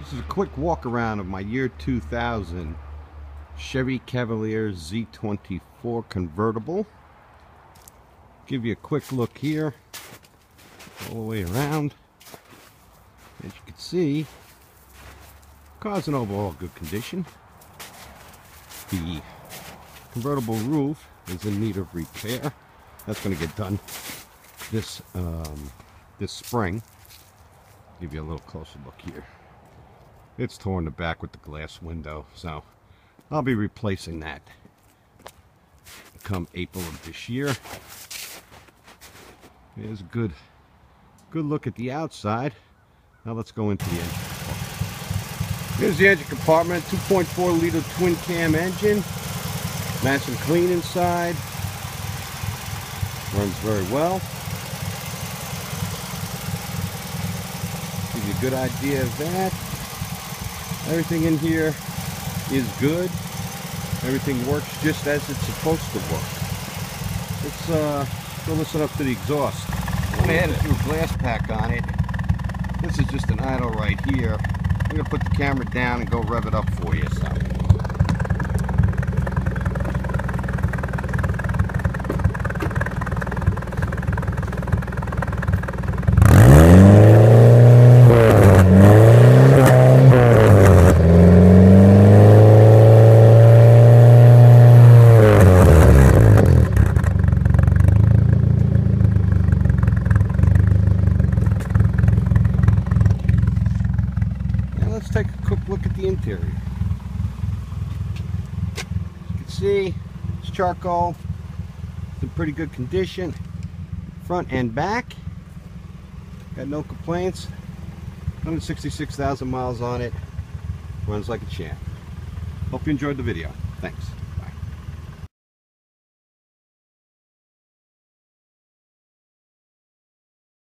This is a quick walk around of my year 2000 Chevy Cavalier Z24 Convertible. Give you a quick look here, all the way around. As you can see, car's in overall good condition. The convertible roof is in need of repair. That's going to get done this spring. Give you a little closer look here. It's torn the back with the glass window, so I'll be replacing that come April of this year. Here's a good look at the outside. Now let's go into the engine compartment. Here's the engine compartment. 2.4 liter twin cam engine. Nice and clean inside. Runs very well. Give you a good idea of that. Everything in here is good. Everything works just as it's supposed to work. Let's go listen up to the exhaust. I'm going to do a glass pack on it. This is just an idle right here. I'm going to put the camera down and go rev it up for you. So. Let's take a quick look at the interior. As you can see, it's charcoal. It's in pretty good condition. Front and back. Got no complaints. 166,000 miles on it. Runs like a champ. Hope you enjoyed the video. Thanks.